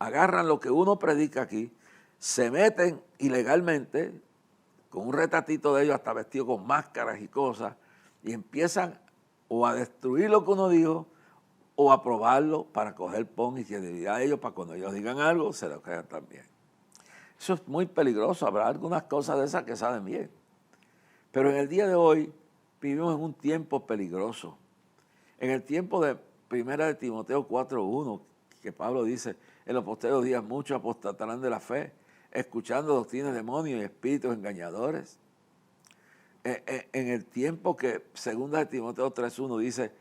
Agarran lo que uno predica aquí, se meten ilegalmente, con un retratito de ellos hasta vestido con máscaras y cosas, y empiezan o a destruir lo que uno dijo o a probarlo para coger pon y credibilidad a ellos, para cuando ellos digan algo se lo crean también. Eso es muy peligroso. Habrá algunas cosas de esas que saben bien. Pero en el día de hoy vivimos en un tiempo peligroso. En el tiempo de 1 de Timoteo 4:1, que Pablo dice, en los posteriores días muchos apostatarán de la fe, escuchando doctrinas de demonios y espíritus engañadores. En el tiempo que 2 de Timoteo 3:1 dice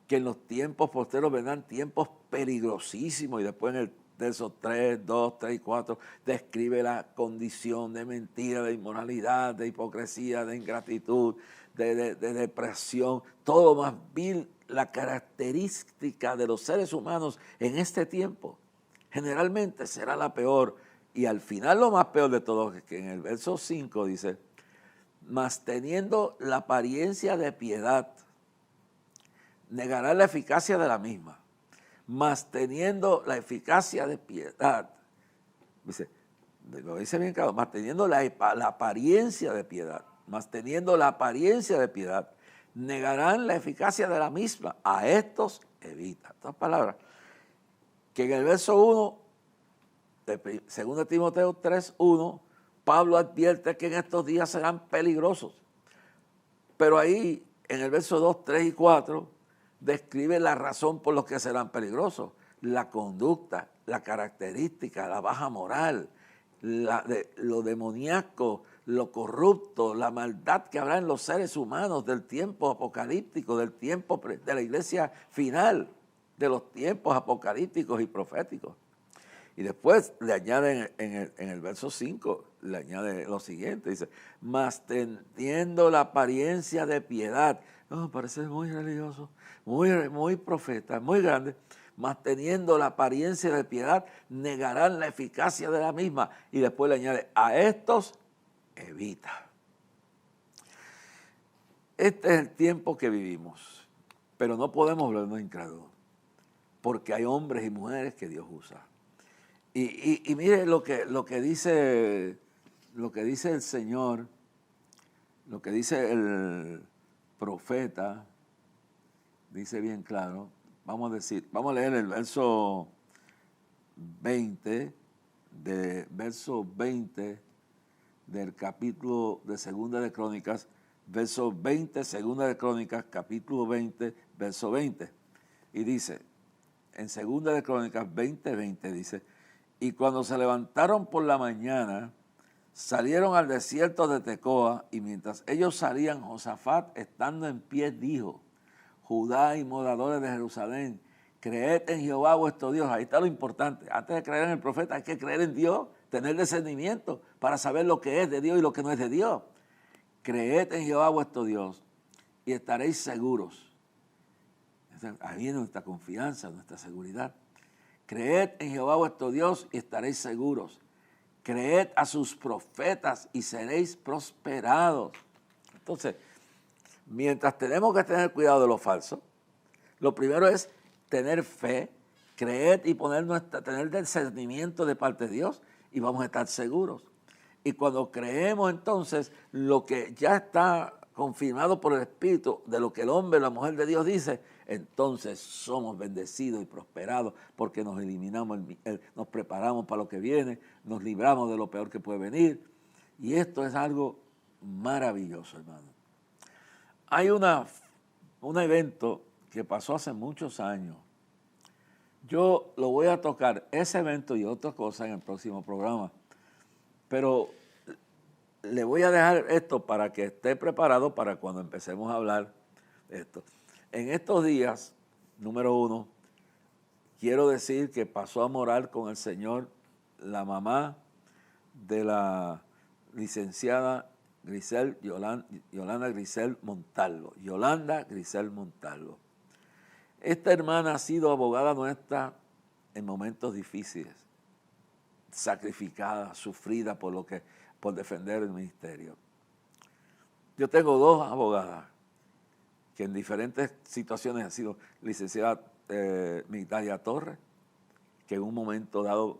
que en los tiempos posteriores vendrán tiempos peligrosísimos, y después en el verso 3, 2, 3 y 4 describe la condición de mentira, de inmoralidad, de hipocresía, de ingratitud, de depresión, todo más vil, la característica de los seres humanos en este tiempo. Generalmente será la peor, y al final lo más peor de todo es que en el verso 5 dice, mas teniendo la apariencia de piedad, negará la eficacia de la misma. Mas teniendo la eficacia de piedad, dice, lo dice bien claro, mas teniendo la apariencia de piedad, mas teniendo la apariencia de piedad, negarán la eficacia de la misma. A estos evita. Estas palabras, que en el verso 1 de 2 Timoteo 3:1, Pablo advierte que en estos días serán peligrosos. Pero ahí, en el verso 2, 3 y 4, describe la razón por la que serán peligrosos. La conducta, la característica, la baja moral, lo demoníaco, lo corrupto, la maldad que habrá en los seres humanos del tiempo apocalíptico, del tiempo de la iglesia final, de los tiempos apocalípticos y proféticos. Y después le añade en el verso 5, le añade lo siguiente, dice, mas teniendo la apariencia de piedad, parece muy religioso, muy profeta, muy grande, mas teniendo la apariencia de piedad, negarán la eficacia de la misma. Y después le añade, a estos evita. Este es el tiempo que vivimos, pero no podemos volvernos incrédulos, porque hay hombres y mujeres que Dios usa. Y mire lo que dice el Señor, lo que dice el profeta, dice bien claro. Vamos a leer el verso 20, del capítulo de Segunda de Crónicas, verso 20, Segunda de Crónicas, capítulo 20, verso 20. Y dice, en Segunda de Crónicas 20:20 dice, y cuando se levantaron por la mañana, salieron al desierto de Tecoa, y mientras ellos salían, Josafat, estando en pie, dijo, Judá y moradores de Jerusalén, Creed en Jehová vuestro Dios. Ahí está lo importante. Antes de creer en el profeta hay que creer en Dios, tener discernimiento para saber lo que es de Dios y lo que no es de Dios. Creed en Jehová vuestro Dios y estaréis seguros. Ahí viene nuestra confianza, nuestra seguridad. Creed en Jehová vuestro Dios y estaréis seguros. Creed a sus profetas y seréis prosperados. Entonces, mientras tenemos que tener cuidado de lo falso, lo primero es tener fe, creer y tener discernimiento de parte de Dios y vamos a estar seguros. Y cuando creemos entonces lo que ya está confirmado por el Espíritu de lo que el hombre, la mujer de Dios dice, entonces somos bendecidos y prosperados porque nos eliminamos, nos preparamos para lo que viene, nos libramos de lo peor que puede venir. Y esto es algo maravilloso, hermano. Hay un evento que pasó hace muchos años. Yo lo voy a tocar, ese evento y otras cosas en el próximo programa. Pero le voy a dejar esto para que esté preparado para cuando empecemos a hablar de esto. En estos días, número 1, quiero decir que pasó a morar con el Señor la mamá de la licenciada Yolanda Grisel Montalvo. Yolanda Grisel Montalvo. Esta hermana ha sido abogada nuestra en momentos difíciles, sacrificada, sufrida por defender el ministerio. Yo tengo 2 abogadas que en diferentes situaciones han sido licenciada Migdalia Torres, que en un momento dado,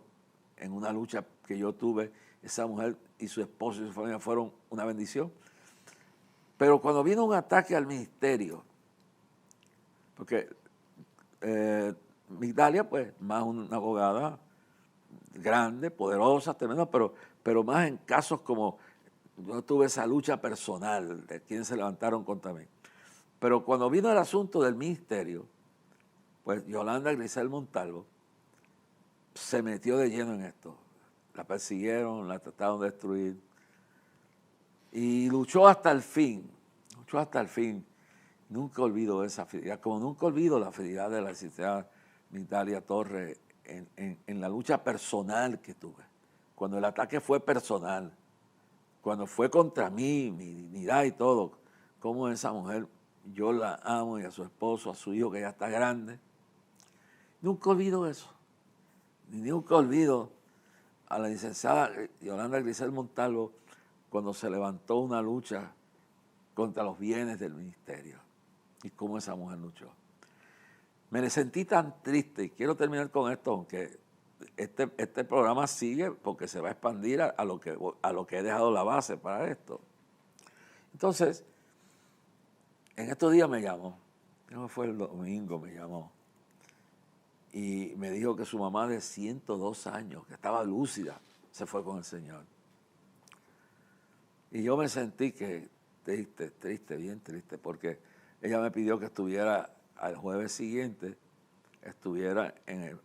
en una lucha que yo tuve, esa mujer y su esposo y su familia fueron una bendición. Pero cuando vino un ataque al ministerio, porque Migdalia, pues, más una abogada grande, poderosa, tremenda, pero más en casos como yo tuve esa lucha personal de quienes se levantaron contra mí. Pero cuando vino el asunto del ministerio, pues Yolanda Grisel Montalvo se metió de lleno en esto. La persiguieron, la trataron de destruir y luchó hasta el fin. Nunca olvido esa fidelidad, como nunca olvido la fidelidad de la licenciada Migdalia Torres en la lucha personal que tuve. Cuando el ataque fue personal, cuando fue contra mí, mi dignidad y todo, como esa mujer, yo la amo y a su esposo, a su hijo que ya está grande. Nunca olvido eso. Nunca olvido a la licenciada Yolanda Grisel Montalvo cuando se levantó una lucha contra los bienes del ministerio y cómo esa mujer luchó. Me sentí tan triste y quiero terminar con esto, aunque este programa sigue porque se va a expandir a lo que he dejado la base para esto. Entonces, en estos días me llamó, creo que fue el domingo, me llamó y me dijo que su mamá de 102 años, que estaba lúcida, se fue con el Señor. Y yo me sentí triste, bien triste, porque ella me pidió que estuviera al jueves siguiente,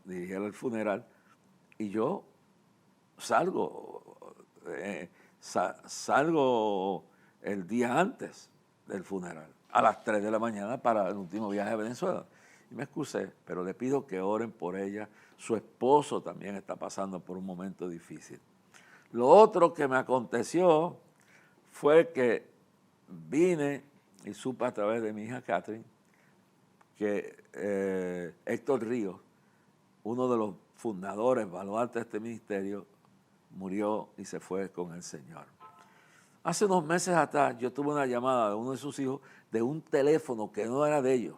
dirigiera el funeral, y yo salgo el día antes del funeral, a las 3 de la mañana para el último viaje a Venezuela. Y me excusé, pero le pido que oren por ella. Su esposo también está pasando por un momento difícil. Lo otro que me aconteció fue que vine y supe a través de mi hija Catherine que Héctor Ríos, uno de los fundadores, baluartes de este ministerio, murió y se fue con el Señor. Hace unos meses atrás yo tuve una llamada de uno de sus hijos de un teléfono que no era de ellos.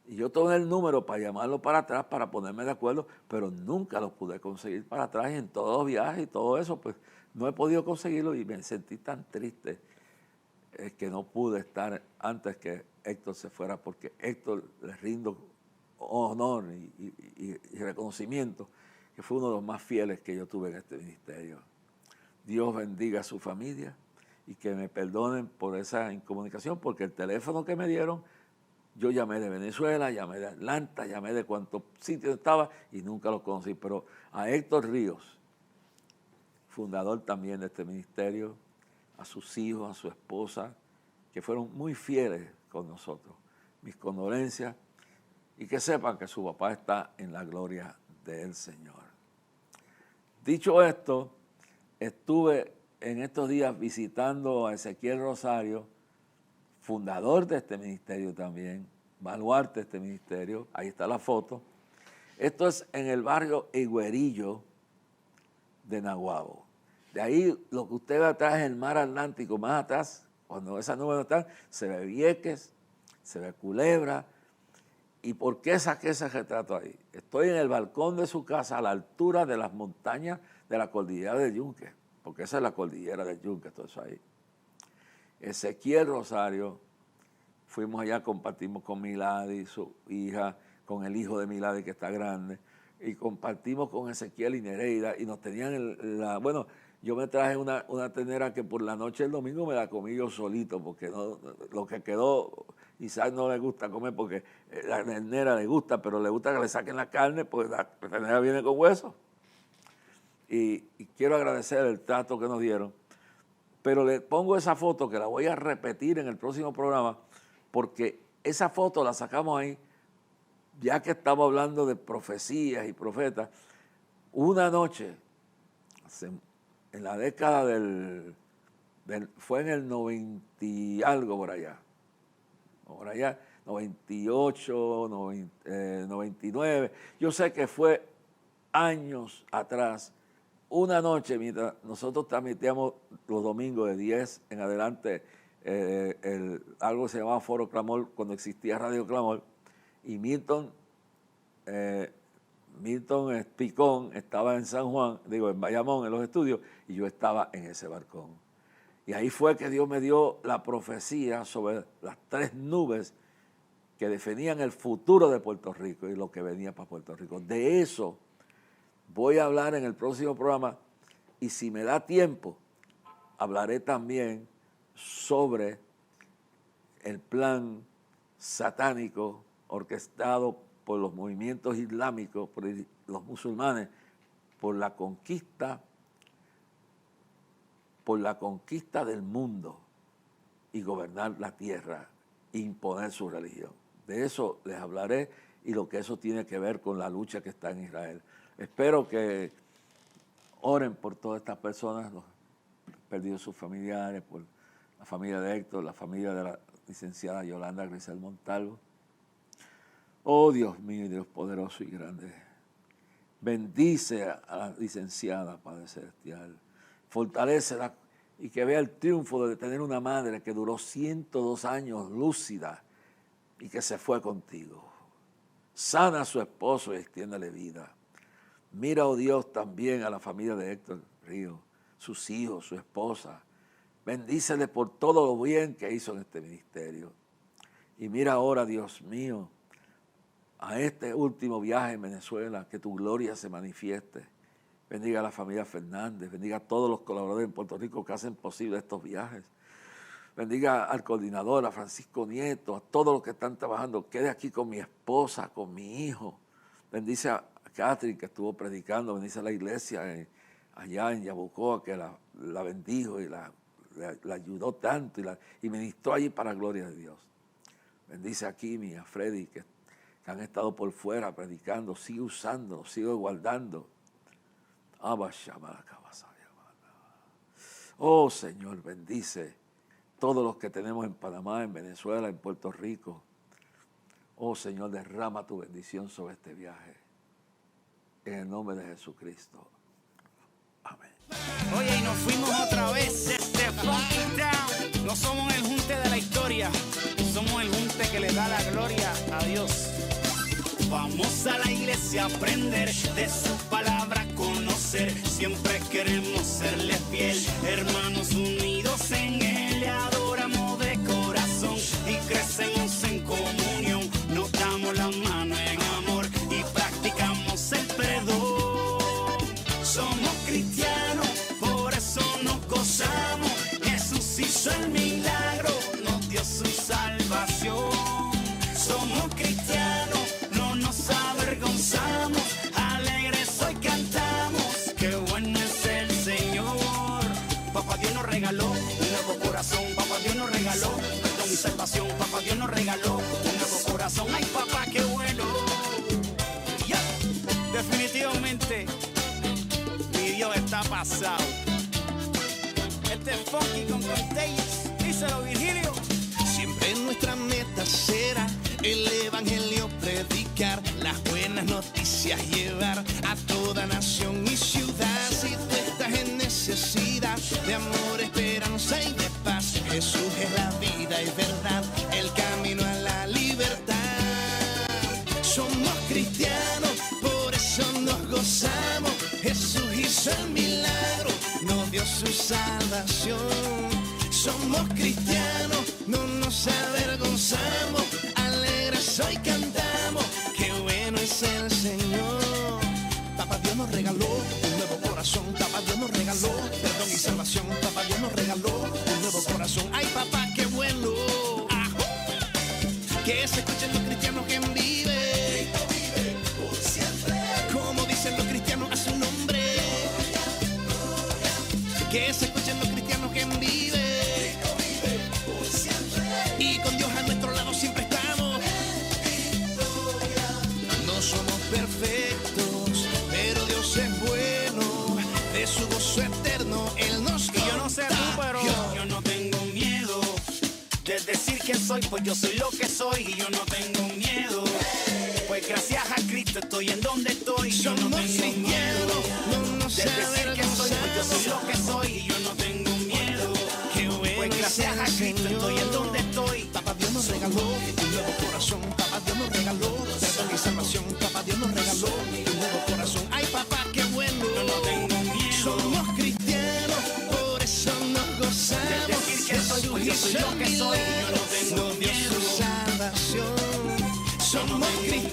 Y yo tomé el número para llamarlo para atrás, para ponerme de acuerdo, pero nunca lo pude conseguir para atrás. Y en todos los viajes y todo eso, pues no he podido conseguirlo y me sentí tan triste que no pude estar antes que Héctor se fuera, porque Héctor le rindo honor y reconocimiento, que fue uno de los más fieles que yo tuve en este ministerio. Dios bendiga a su familia y que me perdonen por esa incomunicación, porque el teléfono que me dieron, yo llamé de Venezuela, llamé de Atlanta, llamé de cuántos sitios estaba y nunca lo conocí. Pero a Héctor Ríos, fundador también de este ministerio, a sus hijos, a su esposa, que fueron muy fieles con nosotros. Mis condolencias y que sepan que su papá está en la gloria del Señor. Dicho esto, estuve en estos días visitando a Ezequiel Rosario, fundador de este ministerio también, baluarte de este ministerio. Ahí está la foto. Esto es en el barrio Higuerillo de Naguabo. De ahí lo que usted ve atrás es el mar Atlántico. Más atrás, cuando esas nubes no están, se ve Vieques, se ve Culebra. ¿Y por qué saqué ese retrato ahí? Estoy en el balcón de su casa a la altura de las montañas de la cordillera del Yunque, porque esa es la cordillera del Yunque, todo eso ahí. Ezequiel Rosario, fuimos allá, compartimos con Milady, su hija, con el hijo de Milady que está grande, y compartimos con Ezequiel y Nereida, y nos tenían bueno, yo me traje una ternera que por la noche del domingo me la comí yo solito, porque no, lo que quedó, Isaac no le gusta comer porque la ternera le gusta, pero le gusta que le saquen la carne, pues la ternera viene con hueso. Y quiero agradecer el trato que nos dieron, pero le pongo esa foto que la voy a repetir en el próximo programa, porque esa foto la sacamos ahí, ya que estamos hablando de profecías y profetas. Una noche, en la década fue en el 90 y algo por allá, 98, 99, yo sé que fue años atrás. Una noche, mientras nosotros transmitíamos los domingos de 10 en adelante, algo que se llamaba Foro Clamor, cuando existía Radio Clamor, y Milton Picón estaba en San Juan, en Bayamón, en los estudios, y yo estaba en ese balcón. Y ahí fue que Dios me dio la profecía sobre las 3 nubes que definían el futuro de Puerto Rico y lo que venía para Puerto Rico. De eso voy a hablar en el próximo programa, y si me da tiempo, hablaré también sobre el plan satánico orquestado por los movimientos islámicos, por los musulmanes, por la conquista del mundo y gobernar la tierra e imponer su religión. De eso les hablaré, y lo que eso tiene que ver con la lucha que está en Israel. Espero que oren por todas estas personas, los perdido sus familiares, por la familia de Héctor, la familia de la licenciada Yolanda Grisel Montalvo. Oh Dios mío, Dios poderoso y grande, bendice a la licenciada, Padre Celestial, fortalécela y que vea el triunfo de tener una madre que duró 102 años lúcida y que se fue contigo. Sana a su esposo y extiéndale vida. Mira, oh Dios, también a la familia de Héctor Río, sus hijos, su esposa. Bendícele por todo lo bien que hizo en este ministerio. Y mira ahora, Dios mío, a este último viaje en Venezuela, que tu gloria se manifieste. Bendiga a la familia Fernández, bendiga a todos los colaboradores en Puerto Rico que hacen posible estos viajes. Bendiga al coordinador, a Francisco Nieto, a todos los que están trabajando. Quede aquí con mi esposa, con mi hijo. Bendice a Catherine, que estuvo predicando. Bendice a la iglesia allá en Yabucoa, que la bendijo y la ayudó tanto y ministró allí para la gloria de Dios. Bendice a Kimi, a Freddy, que han estado por fuera predicando. Sigue usando, sigue guardando. Oh Señor, bendice todos los que tenemos en Panamá, en Venezuela, en Puerto Rico. Oh Señor, derrama tu bendición sobre este viaje. En el nombre de Jesucristo. Amén. Oye, y nos fuimos otra vez, Funky Town. No somos el junte de la historia, somos el junte que le da la gloria a Dios. Vamos a la iglesia a aprender de su palabra, conocer. Siempre queremos serle fiel, hermanos unidos en él. Le adoramos de corazón y crecemos en comunión. Nos damos la mano en amor y practicamos el perdón. Somos cristianos, por eso nos gozamos. Jesús hizo el milagro, nos dio su salvación. Somos cristianos, no nos avergonzamos, alegres hoy cantamos, qué bueno es el Señor. Papá Dios nos regaló un nuevo corazón, papá Dios nos regaló perdón y salvación, papá Dios nos regaló un nuevo corazón. Ay papá, qué bueno. está pasado. Este es Funky con Contagious. Díselo, Virgilio. Siempre nuestra meta será el evangelio predicar, las buenas noticias llevar a toda nación y ciudad. Si tú estás en necesidad de amor, esperanza y de paz, Jesús es la vida y verdad, el camino a la libertad. Somos cristianos, por eso nos gozamos. Jesús hizo el milagro, nos dio su salvación. Somos cristianos, no nos avergonzamos, alegres hoy cantamos, qué bueno es el Señor. Papá Dios nos regaló un nuevo corazón, Papá Dios nos regaló perdón y salvación, Papá Dios nos regaló un nuevo corazón. Ay papá, qué bueno. ¡Ajú! Que se escuchen los cristianos que vive, Cristo vive por siempre. Como dicen los cristianos a su nombre. Que se escuchen los cristianos que vive. Y con Dios a nuestro lado siempre estamos. No somos perfectos, pero Dios es bueno. De su gozo eterno Él nos da. Y yo no sé tú, pero yo no tengo miedo de decir quién soy, pues yo soy lo que soy. Y yo no tengo miedo, pues gracias a Cristo estoy en donde estoy. Yo no tengo miedo de decir quién soy, pues yo soy lo que soy. Y yo no tengo miedo, pues gracias a Cristo estoy en donde estoy. Papá Dios nos regaló un nuevo corazón, Papá Dios nos regaló perdón y salvación, Papá Dios nos regaló un nuevo corazón. Ay papá, qué bueno. Yo no tengo miedo. Somos cristianos, por eso nos gozamos. Decir que soy, pues yo soy lo que soy. Yo no tengo nos dio miedo. su salvación. Somos cristianos.